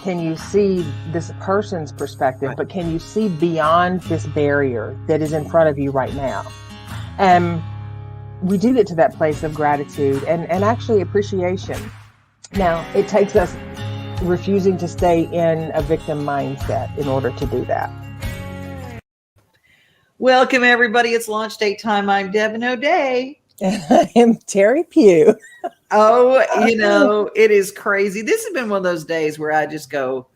can you see this person's perspective, but can you see beyond this barrier that is in front of you right now? And we do get to that place of gratitude and actually appreciation. Now, it takes us refusing to stay in a victim mindset in order to do that. Welcome, everybody. It's launch date time. I'm Devon O'Day. I am Teri Pugh. Oh, it is crazy. This has been one of those days where I just go,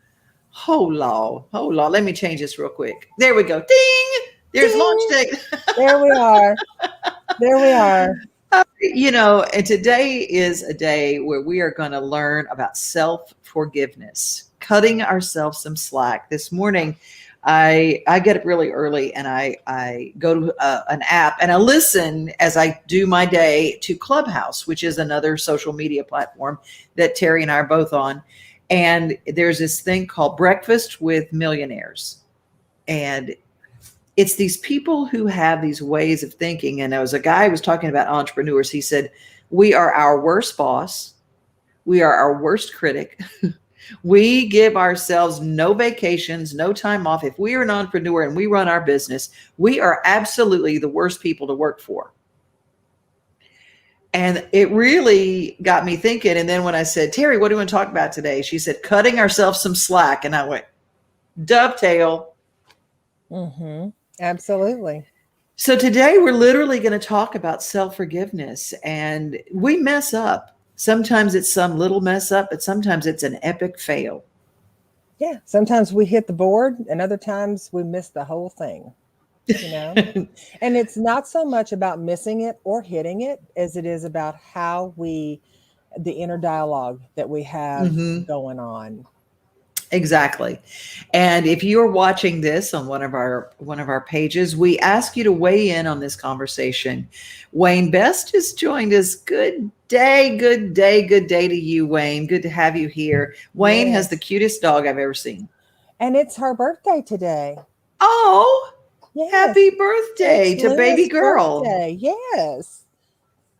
hold on. Let me change this real quick. There we go. Ding! There's Ding. Launch date. There we are. And today is a day where we are going to learn about self-forgiveness, cutting ourselves some slack. This morning, I get up really early and I go to an app and I listen as I do my day to Clubhouse, which is another social media platform that Teri and I are both on. And there's this thing called Breakfast with Millionaires. And it's these people who have these ways of thinking. And there was a guy who was talking about entrepreneurs. He said, we are our worst boss. We are our worst critic. We give ourselves no vacations, no time off. If we are an entrepreneur and we run our business, we are absolutely the worst people to work for. And it really got me thinking. And then when I said, Teri, what do you want to talk about today? She said, cutting ourselves some slack. And I went, dovetail. Mm-hmm. Absolutely. So today we're literally going to talk about self-forgiveness, and we mess up. Sometimes it's some little mess up, but sometimes it's an epic fail. Yeah. Sometimes we hit the board and other times we miss the whole thing, And it's not so much about missing it or hitting it as it is about how the inner dialogue that we have going on. Exactly. And if you're watching this on one of our pages, we ask you to weigh in on this conversation. Wayne Best has joined us. Good day to you, Wayne. Good to have you here. Wayne has the cutest dog I've ever seen. And it's her birthday today. Oh, yes. Happy birthday to baby girl. Birthday. Yes.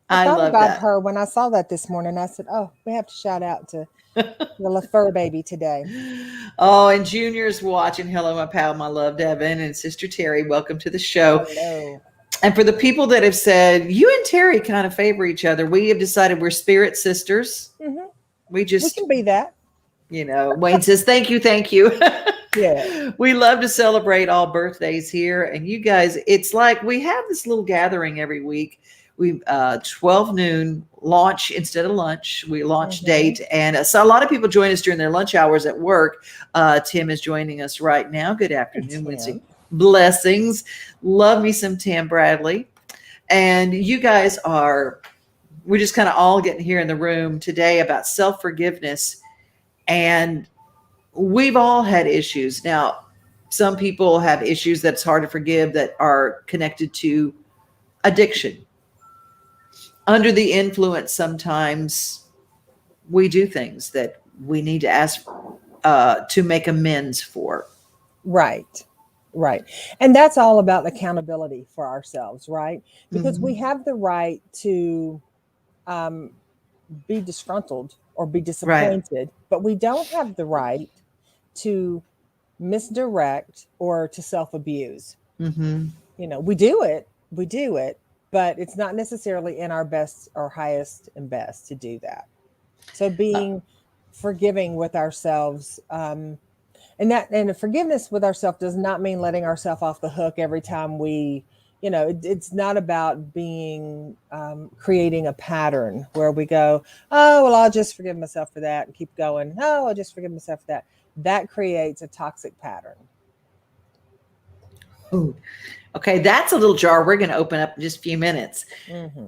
I thought love about that. her when I saw that this morning. I said, oh, we have to shout out to the fur baby today. Oh, and Junior's watching. Hello, my pal, my love, Devon, and Sister Teri. Welcome to the show. Hello. And for the people that have said, you and Teri kind of favor each other, we have decided we're spirit sisters. Mm-hmm. We can be that. Wayne says, thank you. Yeah. We love to celebrate all birthdays here. And you guys, it's like we have this little gathering every week. We 12 noon launch instead of lunch. We launch date. And so a lot of people join us during their lunch hours at work. Tim is joining us right now. Good afternoon, Wednesday. Blessings. Love me some Tim Bradley. And you guys we're just kind of all getting here in the room today about self-forgiveness. And we've all had issues. Now, some people have issues that's hard to forgive that are connected to addiction. Under the influence, sometimes we do things that we need to ask to make amends for. Right. And that's all about accountability for ourselves, right? Because we have the right to be disgruntled or be disappointed, but we don't have the right to misdirect or to self-abuse. We do it, but it's not necessarily in our best or highest and best to do that. So being forgiving with ourselves, and forgiveness with ourselves does not mean letting ourselves off the hook every time we, it's not about being, creating a pattern where we go, oh, well, I'll just forgive myself for that and keep going. Oh, I'll just forgive myself for that. That creates a toxic pattern. Ooh. Okay, that's a little jar we're going to open up in just a few minutes.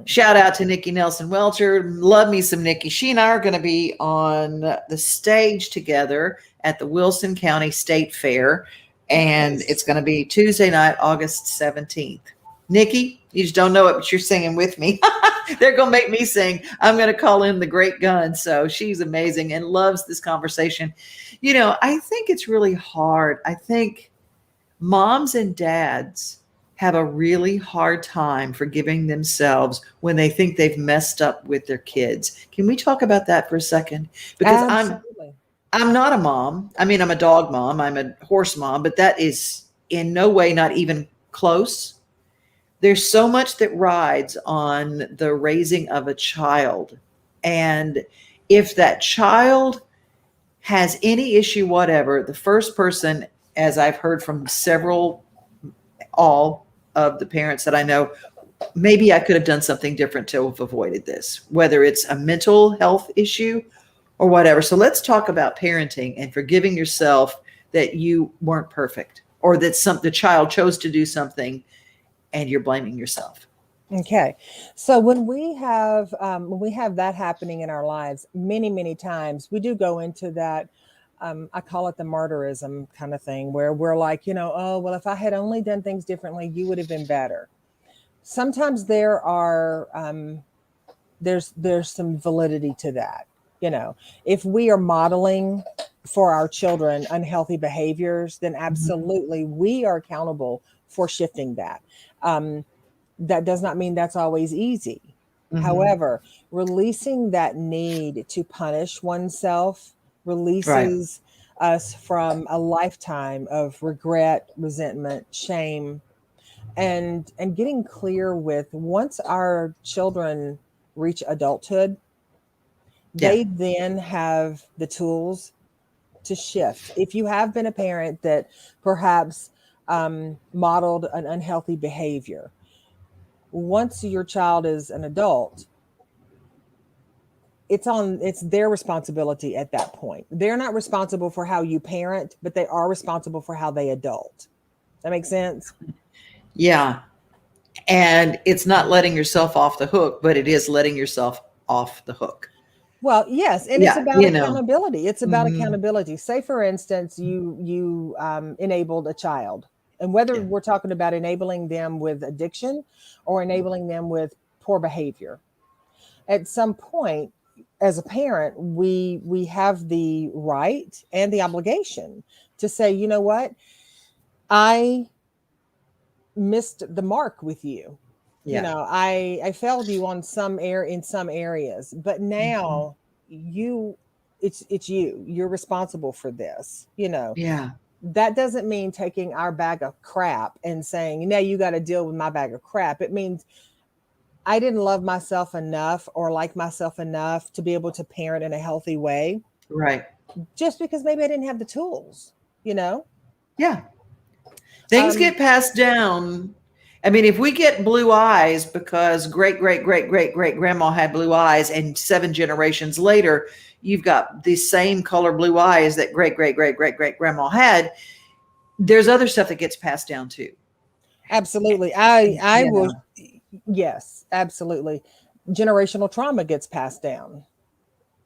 Shout out to Nikki Nelson Welcher. Love me some Nikki. She and I are going to be on the stage together at the Wilson County State Fair, and it's going to be Tuesday night, August 17th. Nikki, you just don't know it, but you're singing with me. They're going to make me sing. I'm going to call in the great gun. So she's amazing and loves this conversation. I think it's really hard. I think moms and dads have a really hard time forgiving themselves when they think they've messed up with their kids. Can we talk about that for a second? Because Absolutely. I'm not a mom. I mean, I'm a dog mom, I'm a horse mom, but that is in no way not even close. There's so much that rides on the raising of a child. And if that child has any issue whatever, the first person, as I've heard from several, all of the parents that I know, maybe I could have done something different to have avoided this, whether it's a mental health issue or whatever. So let's talk about parenting and forgiving yourself that you weren't perfect, or that the child chose to do something and you're blaming yourself. Okay. So when we have that happening in our lives, many times we do go into that. I call it the martyrism kind of thing, where we're like, oh well, if I had only done things differently, you would have been better. Sometimes there's some validity to that. If we are modeling for our children unhealthy behaviors, then Mhm. absolutely we are accountable for shifting that. Um, that does not mean that's always easy. Mhm. However, releasing that need to punish oneself Right. releases us from a lifetime of regret, resentment, shame, and getting clear with, once our children reach adulthood, Yeah. they then have the tools to shift. If you have been a parent that perhaps modeled an unhealthy behavior, once your child is an adult, it's their responsibility at that point. They're not responsible for how you parent, but they are responsible for how they adult. That makes sense? Yeah. And it's not letting yourself off the hook, but it is letting yourself off the hook. Well, yes, and it's Yeah. about accountability. It's about Mhm. accountability. Say, for instance, you enabled a child, and whether Yeah. we're talking about enabling them with addiction or enabling them with poor behavior, at some point, as a parent, we have the right and the obligation to say, you know what, I missed the mark with you. Yeah. I failed you on in some areas, but Mhm. now you it's you're responsible for this. Yeah. That doesn't mean taking our bag of crap and saying, now you got to deal with my bag of crap. It means I didn't love myself enough or like myself enough to be able to parent in a healthy way, Right. just because maybe I didn't have the tools, you know? Yeah. Things Um, get passed down. I mean, if we get blue eyes because great grandma had blue eyes, and 7 generations later, you've got the same color blue eyes that great grandma had, there's other stuff that gets passed down too. Absolutely. I will. Yeah. Yes, absolutely. Generational trauma gets passed down,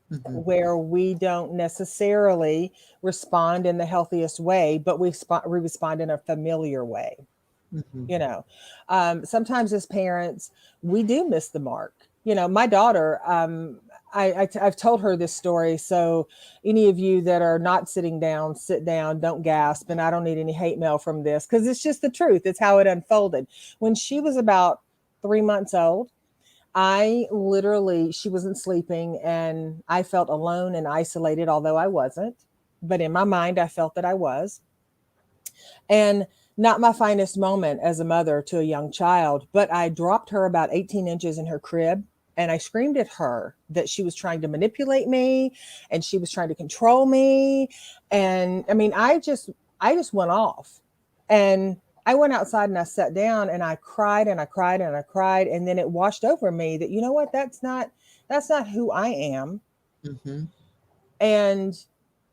Mhm. where we don't necessarily respond in the healthiest way, but we respond in a familiar way. Mhm. you know Sometimes as parents we do miss the mark. My daughter, I've told her this story, so any of you that are not sitting down, sit down, don't gasp, and I don't need any hate mail from this, because it's just the truth. It's how it unfolded. When she was about 3 months old, she wasn't sleeping, and I felt alone and isolated, although I wasn't, but in my mind I felt that I was. And not my finest moment as a mother to a young child, but I dropped her about 18 inches in her crib, and I screamed at her that she was trying to manipulate me and she was trying to control me. And I mean, I just went off. And I went outside and I sat down and I cried and I cried and I cried. And then it washed over me that, you know what, that's not who I am. Mhm. And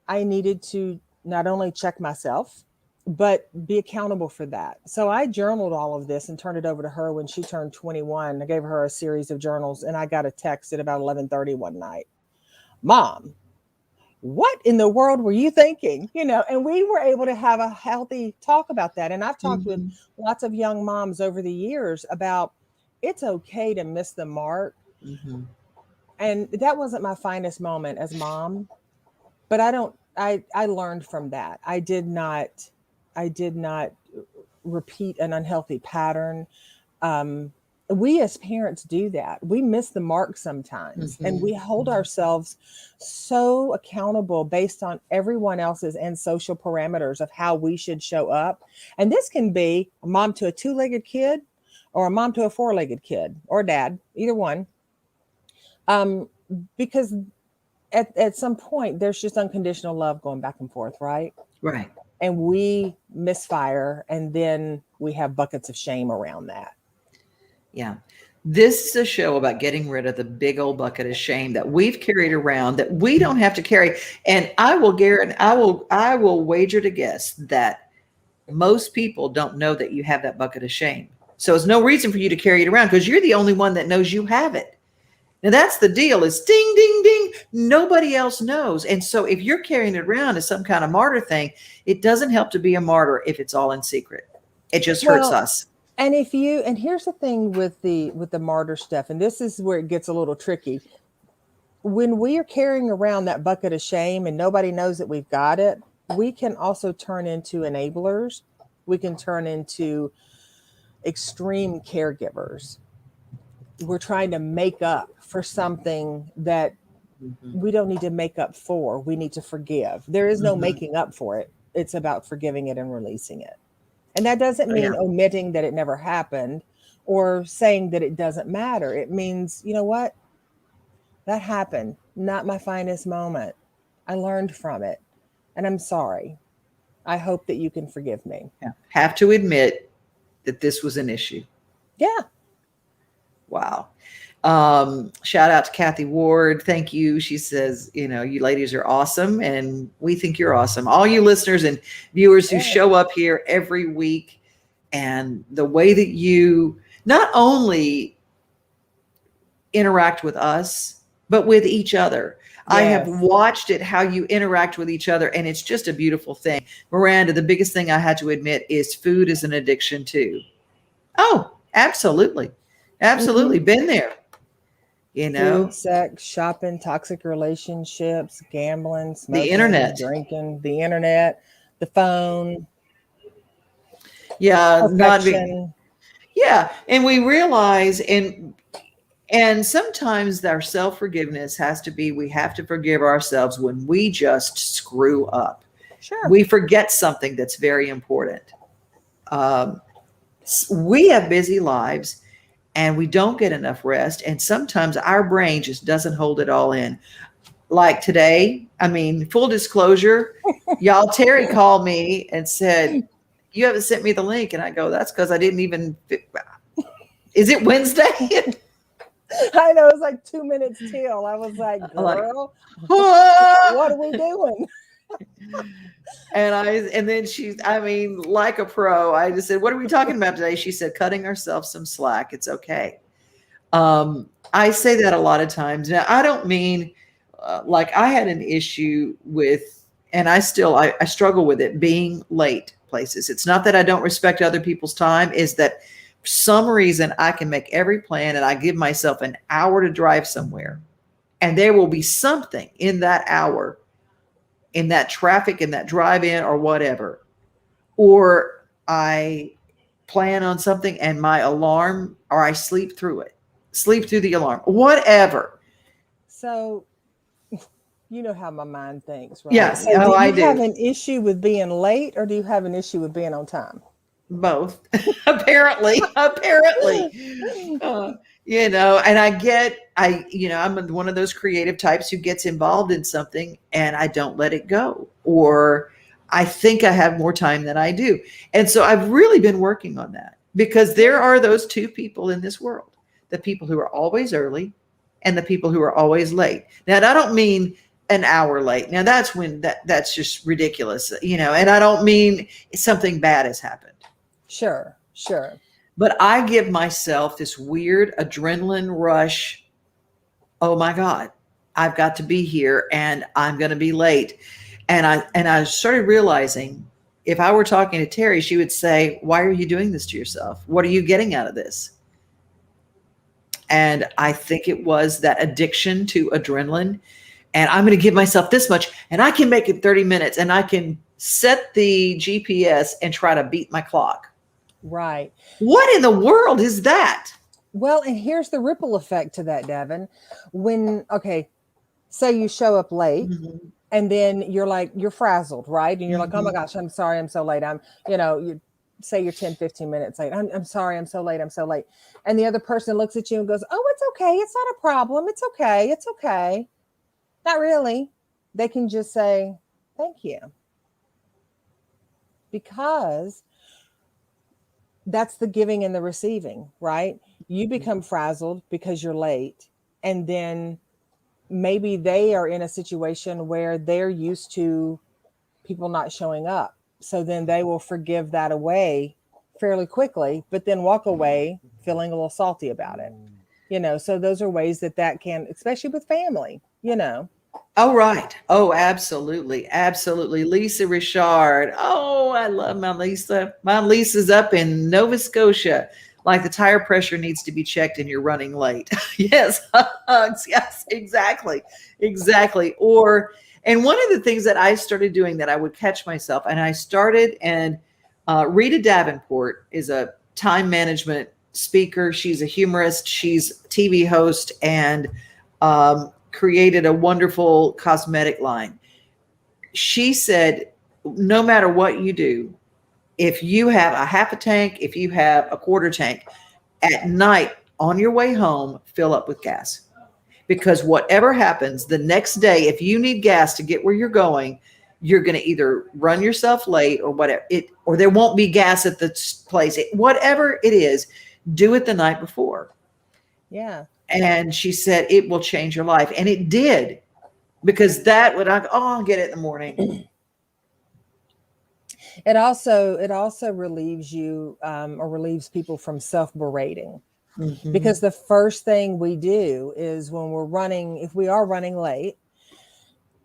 I needed to not only check myself, but be accountable for that. So I journaled all of this and turned it over to her when she turned 21. I gave her a series of journals, and I got a text at about 11:30 one night. Mom, what in the world were you thinking? And we were able to have a healthy talk about that. And I've talked with Mhm. lots of young moms over the years about, it's okay to miss the mark. Mhm. And that wasn't my finest moment as mom, but I learned from that. I did not repeat an unhealthy pattern. we as parents do that. We miss the mark sometimes, and we hold ourselves so accountable based on everyone else's and social parameters of how we should show up. And this can be a mom to a two-legged kid or a mom to a four-legged kid or dad, either one. Um, because at some point there's just unconditional love going back and forth, right? Right. And we misfire, and then we have buckets of shame around that. Yeah. This is a show about getting rid of the big old bucket of shame that we've carried around that we don't have to carry. And I will guarantee, I will wager to guess that most people don't know that you have that bucket of shame. So it's no reason for you to carry it around because you're the only one that knows you have it. Now that's the deal is ding, ding, ding. Nobody else knows. And so if you're carrying it around as some kind of martyr thing, it doesn't help to be a martyr if it's all in secret. It just hurts us. And here's the thing with the martyr stuff, and this is where it gets a little tricky. When we are carrying around that bucket of shame and nobody knows that we've got it, we can also turn into enablers. We can turn into extreme caregivers. We're trying to make up for something that we don't need to make up for. We need to forgive. There is no making up for it. It's about forgiving it and releasing it. And that doesn't mean omitting that it never happened or saying that it doesn't matter. It means, you know what? That happened. Not my finest moment. I learned from it. And I'm sorry. I hope that you can forgive me. Yeah. Have to admit that this was an issue. Yeah. Wow. Shout out to Kathy Ward. Thank you. She says, you ladies are awesome and we think you're awesome. All you listeners and viewers who show up here every week and the way that you not only interact with us, but with each other. Yes. I have watched it, how you interact with each other. And it's just a beautiful thing. Miranda, the biggest thing I had to admit is food is an addiction too. Oh, absolutely. Absolutely. Been there. Food, sex, shopping, toxic relationships, gambling, smoking, the internet, drinking, the internet, the phone. Yeah. And we realize and sometimes our self-forgiveness has to be, we have to forgive ourselves when we just screw up. Sure. We forget something that's very important. We have busy lives. And we don't get enough rest. And sometimes our brain just doesn't hold it all in. Like today, full disclosure, y'all, Teri called me and said, you haven't sent me the link. And I go, that's because I didn't even, is it Wednesday? I know, it's like 2 minutes till. I was like, girl, what are we doing? And then she's, like a pro, I just said, what are we talking about today? She said, cutting ourselves some slack. It's okay. I say that a lot of times. Now, I don't mean like I had an issue with, and I struggle with it, being late places. It's not that I don't respect other people's time, is that for some reason I can make every plan and I give myself an hour to drive somewhere. And there will be something in that hour, in that traffic, in that drive-in or whatever, or I plan on something and my alarm, or I sleep through the alarm, whatever. So, you know how my mind thinks, right? Yes. So do you have an issue with being late or do you have an issue with being on time? Both. apparently. And I'm one of those creative types who gets involved in something and I don't let it go, or I think I have more time than I do. And so I've really been working on that, because there are those two people in this world, the people who are always early and the people who are always late. Now, I don't mean an hour late. Now that's when that's just ridiculous, and I don't mean something bad has happened. Sure. But I give myself this weird adrenaline rush. Oh my God, I've got to be here and I'm going to be late. And I started realizing, if I were talking to Teri, she would say, why are you doing this to yourself? What are you getting out of this? And I think it was that addiction to adrenaline. And I'm going to give myself this much and I can make it 30 minutes and I can set the GPS and try to beat my clock. Right. What in the world is that? Well, and here's the ripple effect to that, Devon. When, okay, say you show up late Mhm. and then you're frazzled, right? And you're like, oh my Mhm. gosh, I'm sorry, I'm so late. You say you're 10, 15 minutes late. I'm sorry, I'm so late, I'm so late. And the other person looks at you and goes, oh, it's okay. It's not a problem. It's okay. It's okay. Not really. They can just say, thank you. Because that's the giving and the receiving, right? You become frazzled because you're late. And then maybe they are in a situation where they're used to people not showing up. So then they will forgive that away fairly quickly, but then walk away feeling a little salty about it. So those are ways that can, especially with family, Oh, right. Oh, absolutely. Absolutely. Lisa Richard. Oh, I love my Lisa. My Lisa's up in Nova Scotia. Like the tire pressure needs to be checked and you're running late. Yes. Yes, exactly. Exactly. And one of the things that I started doing that I would catch myself, and I started, and Rita Davenport is a time management speaker. She's a humorist. She's a TV host, and created a wonderful cosmetic line. She said, no matter what you do, if you have a half a tank, if you have a quarter tank, at night on your way home, fill up with gas. Because whatever happens the next day, if you need gas to get where you're going, you're going to either run yourself late or whatever or there won't be gas at the place. Whatever it is, do it the night before. Yeah. And she said, it will change your life. And it did, because that would, I'll get it in the morning. It also relieves you, or relieves people from self-berating, because the first thing we do is when if we are running late,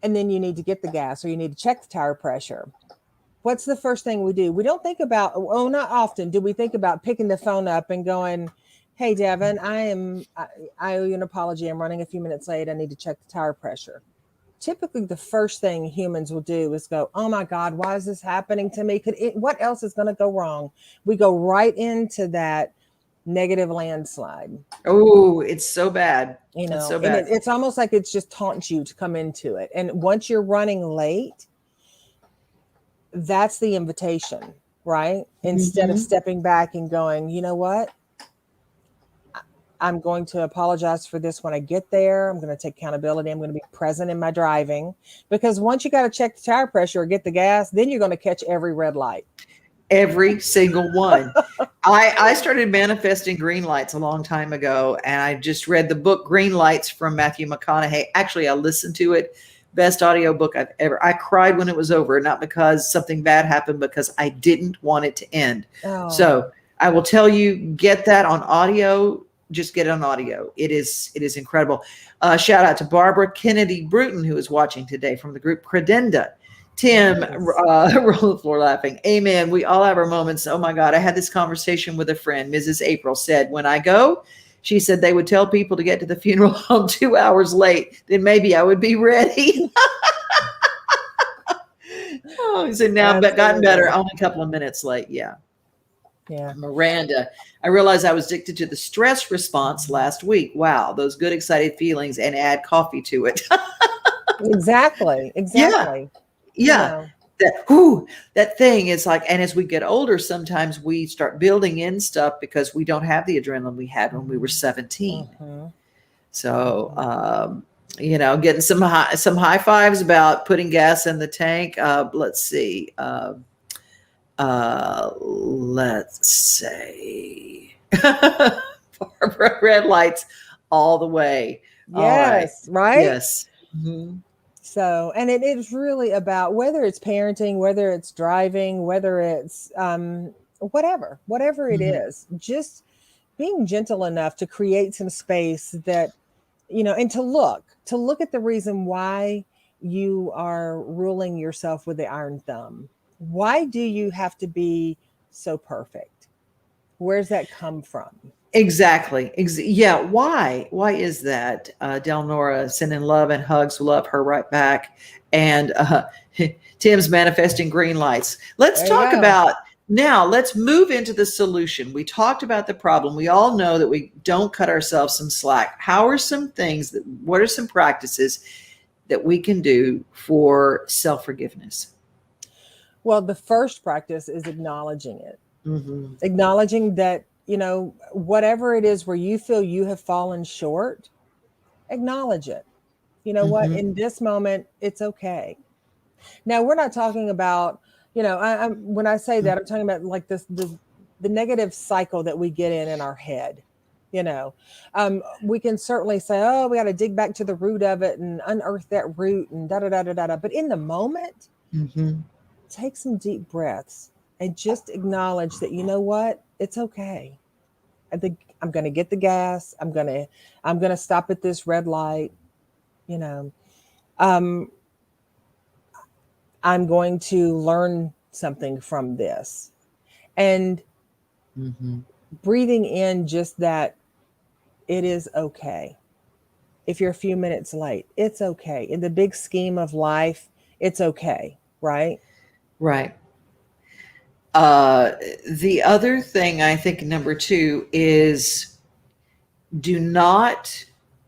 and then you need to get the gas or you need to check the tire pressure, what's the first thing we do? We don't think about, not often do we think about picking the phone up and going, hey, Devon, I owe you an apology. I'm running a few minutes late. I need to check the tire pressure. Typically, the first thing humans will do is go, oh my God, why is this happening to me? What else is going to go wrong? We go right into that negative landslide. Oh, it's so bad. It's so And bad. it's almost like it's just taunts you to come into it. And once you're running late, that's the invitation, right? Instead of stepping back and going, you know what? I'm going to apologize for this when I get there. I'm going to take accountability. I'm going to be present in my driving, because once you got to check the tire pressure or get the gas, then you're going to catch every red light. Every single one. I started manifesting green lights a long time ago, and I just read the book Green Lights from Matthew McConaughey. Actually, I listened to it. Best audio book I've ever. I cried when it was over, not because something bad happened, because I didn't want it to end. Oh. So I will tell you, get that on audio. Just get it on audio. It is incredible. Shout out to Barbara Kennedy Bruton, who is watching today from the group Credenda. Tim, roll the floor laughing. Amen. We all have our moments. Oh my God. I had this conversation with a friend. Mrs. April said, when I go, she said they would tell people to get to the funeral home 2 hours late. Then maybe I would be ready. Oh, he said, now I've gotten better. Only a couple of minutes late. Yeah. Yeah. Miranda, I realized I was addicted to the stress response last week. Wow. Those good, excited feelings, and add coffee to it. Exactly. Yeah. That thing is like, and as we get older, sometimes we start building in stuff because we don't have the adrenaline we had when we were 17. So, getting some high fives about putting gas in the tank. Let's see. Let's say Barbara, red lights all the way. Yes. Right. Yes. Mm-hmm. So, and it is really about whether it's parenting, whether it's driving, whether it's whatever it is, just being gentle enough to create some space that, and to look at the reason why you are ruling yourself with the iron thumb. Why do you have to be so perfect? Where's that come from? Exactly. Yeah. Why is that? Delnora sending love and hugs. Love her right back. And Tim's manifesting green lights. Let's talk about Now let's move into the solution. We talked about the problem. We all know that we don't cut ourselves some slack. How are some things what are some practices that we can do for self-forgiveness? Well, the first practice is acknowledging it, Mm-hmm. acknowledging that, whatever it is where you feel you have fallen short, acknowledge it. You know what? Mm-hmm. In this moment, it's okay. Now, we're not talking about, when I say that, I'm talking about like the negative cycle that we get in our head. We can certainly say, oh, we got to dig back to the root of it and unearth that root and da da da da da. But in the moment, Mm-hmm. take some deep breaths and just acknowledge that, you know what? It's okay. I think I'm going to get the gas. I'm going to stop at this red light. You know, um, I'm going to learn something from this. And Mm-hmm. breathing in just that it is okay. If you're a few minutes late, it's okay. In the big scheme of life, it's okay, right? Right. Uh, the other thing I think number two is do not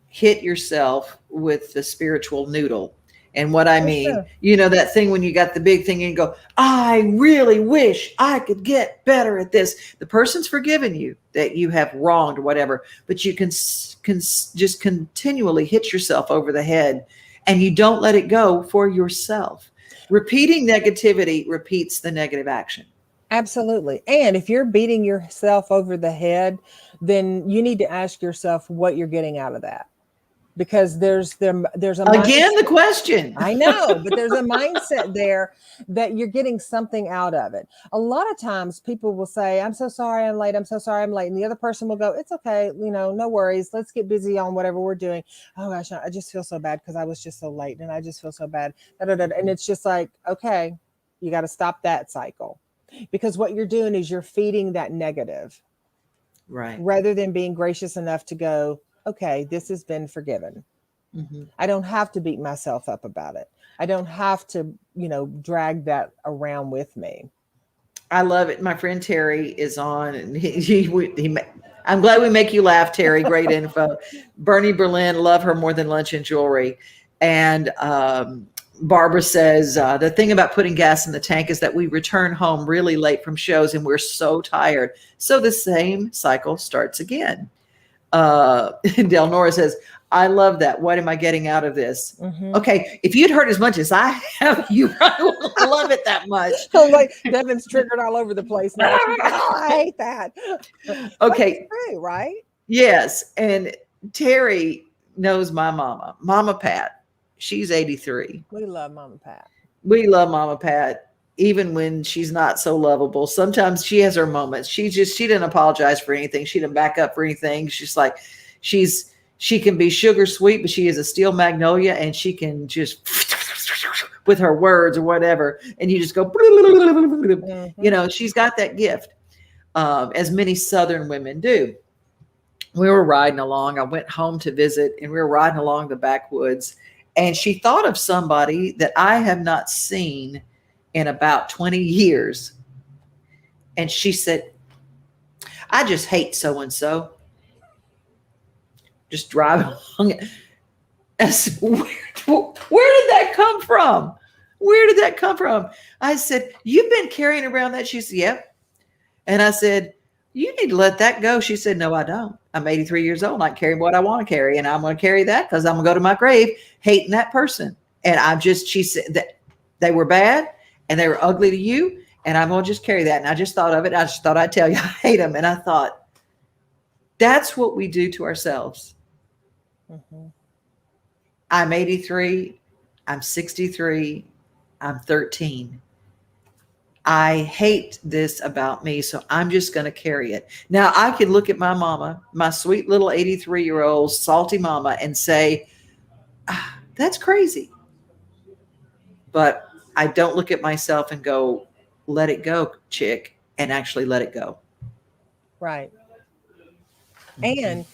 hit yourself with the spiritual noodle. And what I Oh, mean, sure. that thing when you got the big thing and you go, I really wish I could get better at this. The person's forgiven you that you have wronged or whatever, but you can just continually hit yourself over the head and you don't let it go for yourself. Repeating negativity repeats the negative action. Absolutely. And if you're beating yourself over the head, then you need to ask yourself what you're getting out of that. Because there's a Again, the mindset. question. I know, but there's a mindset there that you're getting something out of it. A lot of times people will say, I'm so sorry I'm late. I'm so sorry I'm late. And the other person will go, it's okay. No worries. Let's get busy on whatever we're doing. Oh gosh, I just feel so bad because I was just so late and I just feel so bad. Da, da, da. And it's just like, okay, you got to stop that cycle because what you're doing is you're feeding that negative Right. rather than being gracious enough to go, okay, this has been forgiven. Mm-hmm. I don't have to beat myself up about it. I don't have to, drag that around with me. I love it. My friend Teri is on, and I'm glad we make you laugh, Teri. Great info. Bernie Berlin, love her more than lunch and jewelry. And Barbara says the thing about putting gas in the tank is that we return home really late from shows and we're so tired. So the same cycle starts again. Del Nora says, I love that. What am I getting out of this? Mm-hmm. Okay, if you'd heard as much as I have, you probably wouldn't love it that much. Like Devon's triggered all over the place now. She's like, oh, I hate that. But it's Okay, true, right? yes. And Teri knows my mama, Mama Pat. She's 83. We love Mama Pat. We love Mama Pat, even when she's not so lovable. Sometimes she has her moments. She didn't apologize for anything. She didn't back up for anything. She's like, she can be sugar sweet, but she is a steel magnolia and she can just with her words or whatever. And you just go, Mm-hmm. she's got that gift, as many Southern women do. We were riding along. I went home to visit and we were riding along the backwoods and she thought of somebody that I have not seen in about 20 years. And she said, I just hate so-and-so. Just driving along. I said, where did that come from? Where did that come from? I said, you've been carrying around that? She said, yep. And I said, you need to let that go. She said, no, I don't. I'm 83 years old. I can carry what I want to carry. And I'm going to carry that because I'm going to go to my grave hating that person. And she said that they were bad and they were ugly to you. And I'm going to just carry that. And I just thought of it. I just thought I'd tell you I hate them. And I thought, that's what we do to ourselves. Mm-hmm. I'm 83. I'm 63. I'm 13. I hate this about me, so I'm just going to carry it. Now, I could look at my mama, my sweet little 83-year-old salty mama, and say, that's crazy. But I don't look at myself and go, let it go, chick, and actually let it go. Right. Mm-hmm. And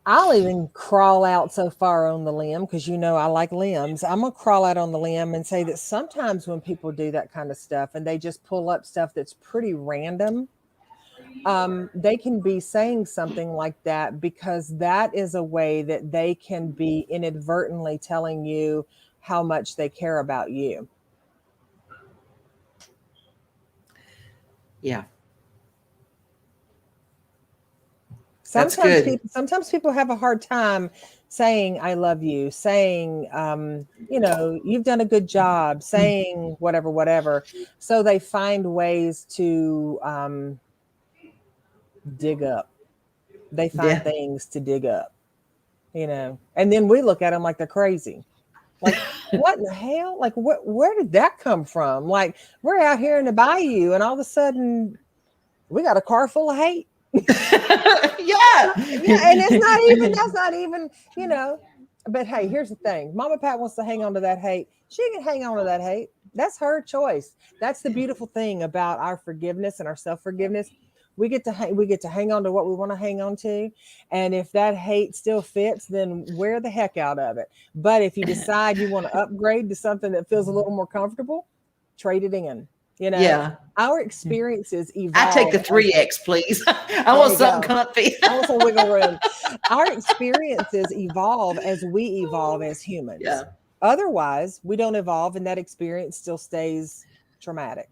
I'll even crawl out so far on the limb because I like limbs. I'm gonna crawl out on the limb and say that sometimes when people do that kind of stuff and they just pull up stuff that's pretty random, they can be saying something like that because that is a way that they can be inadvertently telling you how much they care about you. Yeah. That's Sometimes good. people have a hard time saying I love you, saying you've done a good job, saying whatever. So they find ways to dig up. They find Yeah. things to dig up, and then we look at them like they're crazy. Like, what in the hell? Like, where did that come from? Like, we're out here in the bayou, and all of a sudden, we got a car full of hate. Yeah. Yeah, and that's not even, But hey, here's the thing. Mama Pat wants to hang on to that hate. She can hang on to that hate. That's her choice. That's the beautiful thing about our forgiveness and our self-forgiveness. We get to hang on to what we want to hang on to. And if that hate still fits, then wear the heck out of it. But if you decide you want to upgrade to something that feels a little more comfortable, trade it in. Yeah. Our experiences I take evolve. the 3X, please. I There want you something go. comfy. I want some wiggle room. Our experiences evolve as we evolve as humans. Yeah. Otherwise, we don't evolve and that experience still stays traumatic.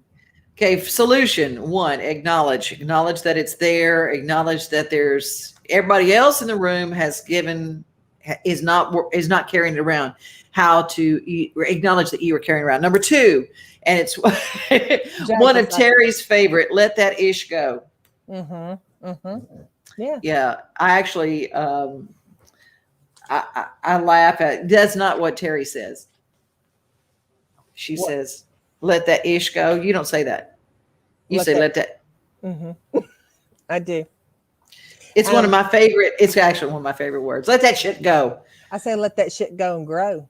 Okay. Solution one, acknowledge that it's there. Acknowledge that there's everybody else in the room is not carrying it around. How to acknowledge that you are carrying around. Number two, and it's one of Teri's favorite, let that ish go. Mm-hmm. Mm-hmm. Yeah. Yeah. I actually, I laugh at, that's not what Teri says. She says, let that ish go. You don't say that. You say, let that. Mm-hmm. I do. It's one of my favorite. It's actually one of my favorite words. Let that shit go. I say, let that shit go and grow.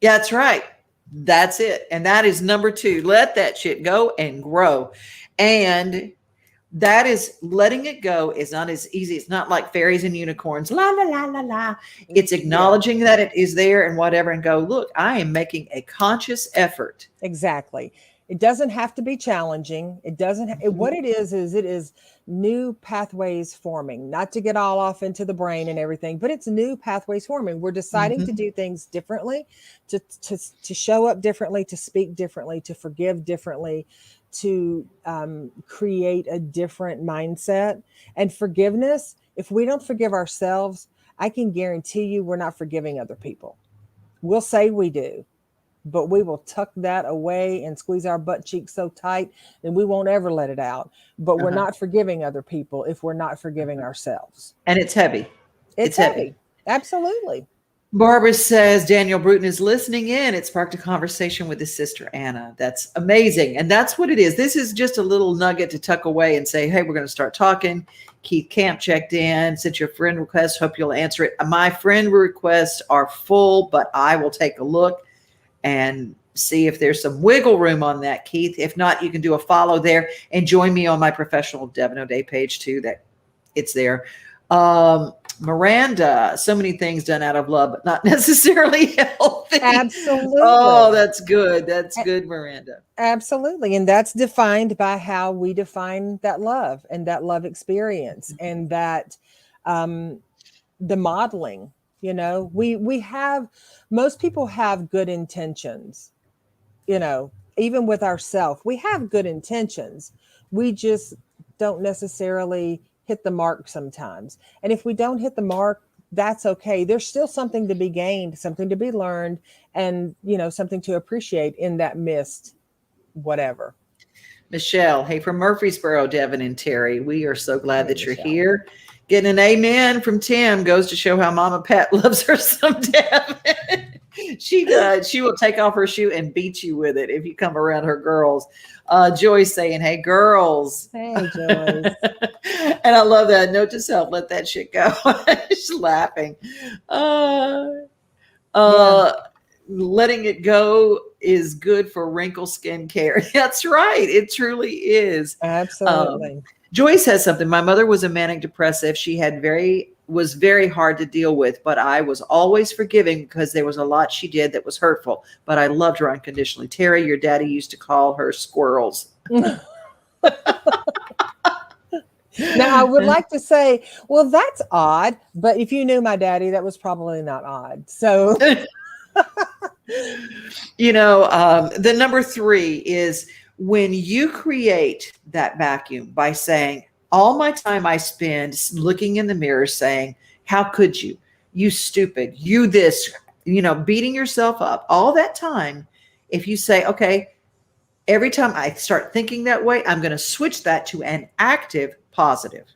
Yeah, that's right. That's it. And that is number two. Let that shit go and grow. And that is letting it go is not as easy. It's not like fairies and unicorns. La, la, la, la, la. It's acknowledging that it is there and whatever and go, look, I am making a conscious effort. Exactly. It doesn't have to be challenging. It doesn't. What it is new pathways forming. Not to get all off into the brain and everything, but it's new pathways forming. We're deciding to do things differently, to show up differently, to speak differently, to forgive differently, to create a different mindset. And forgiveness. If we don't forgive ourselves, I can guarantee you we're not forgiving other people. We'll say we do, but we will tuck that away and squeeze our butt cheeks so tight and we won't ever let it out. But we're not forgiving other people if we're not forgiving ourselves. And it's heavy. It's heavy. Absolutely. Barbara says Daniel Bruton is listening in. It sparked a conversation with his sister, Anna. That's amazing. And that's what it is. This is just a little nugget to tuck away and say, hey, we're going to start talking. Keith Camp checked in. Sent your friend request. Hope you'll answer it. My friend requests are full, but I will take a look and see if there's some wiggle room on that, Keith. If not, you can do a follow there and join me on my professional Devon O'Day page too. That it's there. Miranda, so many things done out of love, but not necessarily healthy. Absolutely. Oh, that's good. That's good, Miranda. Absolutely. And that's defined by how we define that love and that love experience and that the modeling. We have, most people have good intentions, even with ourselves, we have good intentions. We just don't necessarily hit the mark sometimes. And if we don't hit the mark, that's okay. There's still something to be gained, something to be learned, and, something to appreciate in that missed whatever. Michelle, hey, from Murfreesboro, Devon and Teri, we are so glad that you're here. Getting an amen from Tim goes to show how Mama Pat loves her some Devon. She does. She will take off her shoe and beat you with it if you come around her girls. Joyce saying, hey, girls. Hey, Joyce. And I love that. Note to self, let that shit go. She's laughing. Letting it go is good for wrinkle skin care. That's right. It truly is. Absolutely. Joyce says something. My mother was a manic depressive. She had very was very hard to deal with, but I was always forgiving because there was a lot she did that was hurtful, but I loved her unconditionally. Teri, your daddy used to call her squirrels. Now, I would like to say, well, that's odd, but if you knew my daddy, that was probably not odd. So, The number 3 is when you create that vacuum by saying, all my time I spend looking in the mirror saying, how could you? You stupid, you this, beating yourself up all that time. If you say, okay, every time I start thinking that way, I'm going to switch that to an active positive.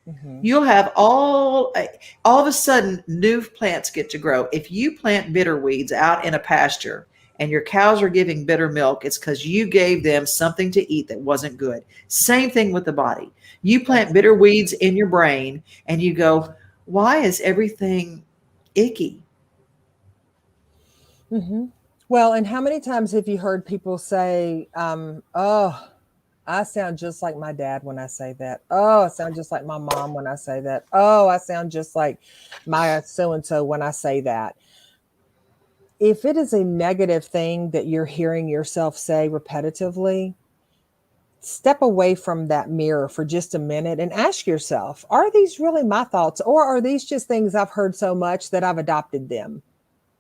mm-hmm. You'll have all of a sudden new plants get to grow. If you plant bitter weeds out in a pasture and your cows are giving bitter milk, it's because you gave them something to eat that wasn't good. Same thing with the body. You plant bitter weeds in your brain and you go, why is everything icky? Mm-hmm. Well, and how many times have you heard people say, oh, I sound just like my dad when I say that. Oh, I sound just like my mom when I say that. Oh, I sound just like my so-and-so when I say that. If it is a negative thing that you're hearing yourself say repetitively, step away from that mirror for just a minute and ask yourself, are these really my thoughts, or are these just things I've heard so much that I've adopted them?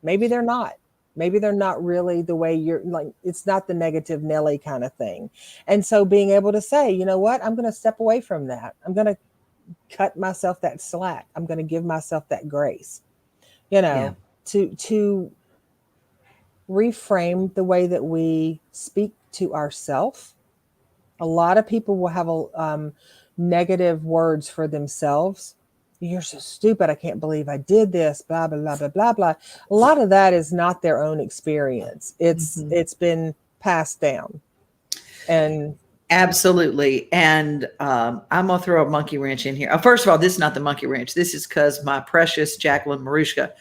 Maybe they're not. Maybe they're not really the way you're like, it's not the negative Nelly kind of thing. And so being able to say, you know what, I'm going to step away from that. I'm going to cut myself that slack. I'm going to give myself that grace, Yeah. to reframe the way that we speak to ourselves. A lot of people will have negative words for themselves. You're so stupid. I can't believe I did this. Blah, blah, blah, blah, blah, blah. A lot of that is not their own experience. It's been passed down. And absolutely. And I'm going to throw a monkey wrench in here. First of all, this is not the monkey wrench. This is because my precious Jacqueline Marushka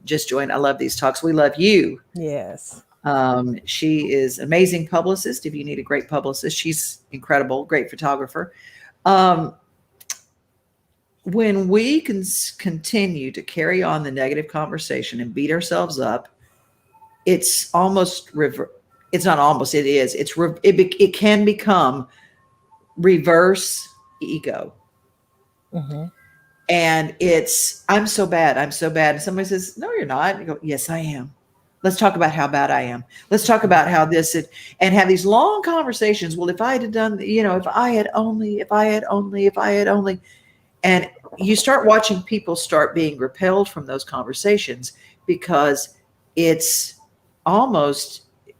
just joined. I love these talks. We love you. yes. She is an amazing publicist. If you need a great publicist, she's incredible, great photographer. When we can continue to carry on the negative conversation and beat ourselves up, it's almost it's not almost, it is. It can become reverse ego. Mm-hmm. And it's, I'm so bad. I'm so bad. And somebody says, no, you're not. You go, yes, I am. Let's talk about how bad I am. Let's talk about how this is, and have these long conversations. Well, if I had done, if I had only, and you start watching people start being repelled from those conversations because it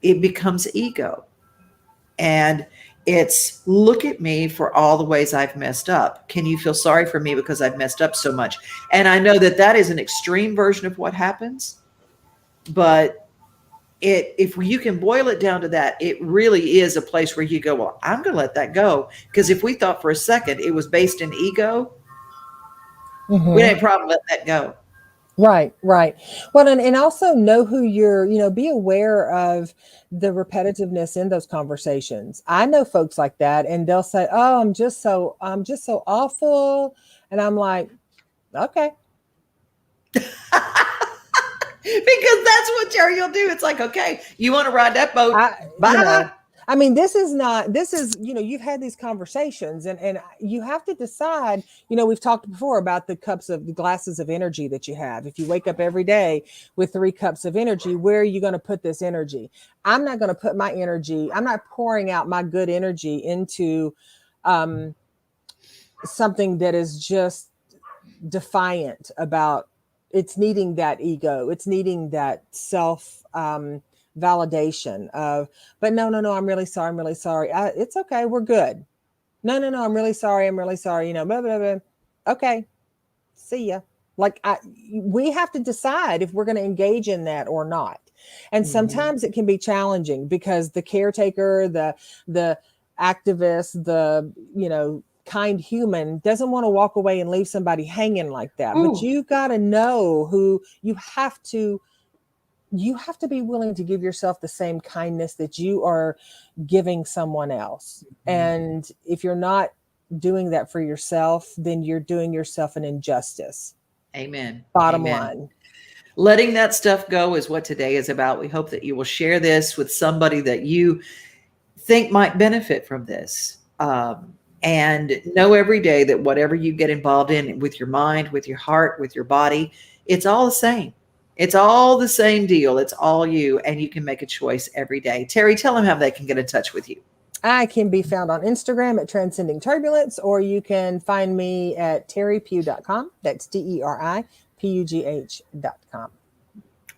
becomes ego. And it's, look at me for all the ways I've messed up. Can you feel sorry for me because I've messed up so much? And I know that is an extreme version of what happens, but if you can boil it down to that, it really is a place where you go, well, I'm going to let that go. Because if we thought for a second it was based in ego, Mm-hmm. we had a problem letting that go. Right. Well, and also know who be aware of the repetitiveness in those conversations. I know folks like that, and they'll say, oh, I'm just so awful. And I'm like, okay. Because that's what Teri will do. It's like, okay, you want to ride that boat? Bye. This is, you've had these conversations and you have to decide, we've talked before about the glasses of energy that you have. If you wake up every day with 3 cups of energy, where are you going to put this energy? I'm not going to put my energy, I'm not pouring out my good energy into something that is just defiant about, it's needing that ego. It's needing that self, validation of, but no, I'm really sorry. It's okay. We're good. No, I'm really sorry. Blah, blah, blah. Okay. See ya. We have to decide if we're going to engage in that or not. And sometimes it can be challenging because the caretaker, the activist, the, kind human doesn't want to walk away and leave somebody hanging like that. Ooh. But you got to know who you have to be willing to give yourself the same kindness that you are giving someone else. And if you're not doing that for yourself, then you're doing yourself an injustice. Amen. Bottom Amen. line. Letting that stuff go is what today is about. We hope that you will share this with somebody that you think might benefit from this. And know every day that whatever you get involved in with your mind, with your heart, with your body, it's all the same. It's all the same deal. It's all you, and you can make a choice every day. Teri, tell them how they can get in touch with you. I can be found on Instagram at Transcending Turbulence, or you can find me at teripugh.com. That's TERIPUGH.com.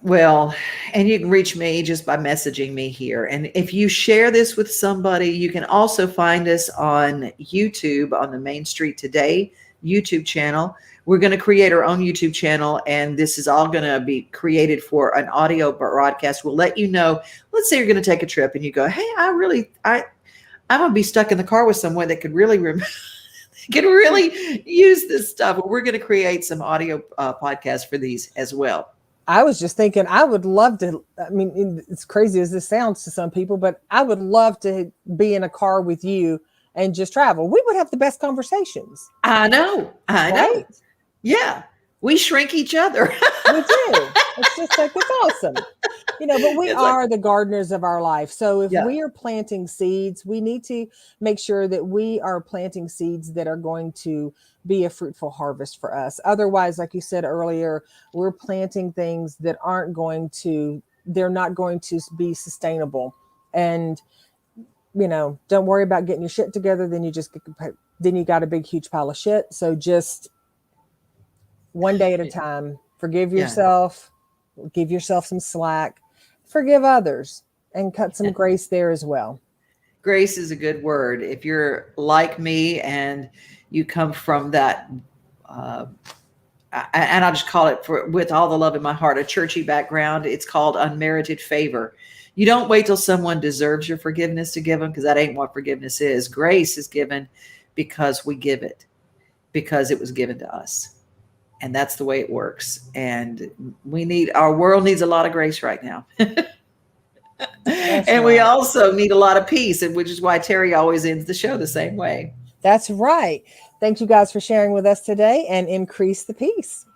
Well, and you can reach me just by messaging me here. And if you share this with somebody, you can also find us on YouTube on the Main Street Today YouTube channel. We're going to create our own YouTube channel, and this is all going to be created for an audio broadcast. We'll let you know. Let's say you're going to take a trip and you go, hey, I'm going to be stuck in the car with someone that could really can really use this stuff. We're going to create some audio podcasts for these as well. I was just thinking, I would love to, I mean, it's crazy as this sounds to some people, but I would love to be in a car with you and just travel. We would have the best conversations. I know. Right? Yeah. We shrink each other. We do. It's just like, it's awesome. But we are the gardeners of our life. So if we are planting seeds, we need to make sure that we are planting seeds that are going to be a fruitful harvest for us. Otherwise, like you said earlier, we're planting things that they're not going to be sustainable. And, don't worry about getting your shit together. Then you got a big, huge pile of shit. So just one day at a time, forgive yourself, give yourself some slack, forgive others, and cut some grace there as well. Grace is a good word. If you're like me and you come from that, and I'll just call it, with all the love in my heart, a churchy background, it's called unmerited favor. You don't wait till someone deserves your forgiveness to give them, because that ain't what forgiveness is. Grace is given because we give it, because it was given to us. And that's the way it works. And our world needs a lot of grace right now. And we also need a lot of peace, which is why Teri always ends the show the same way. That's right. Thank you guys for sharing with us today, and increase the peace.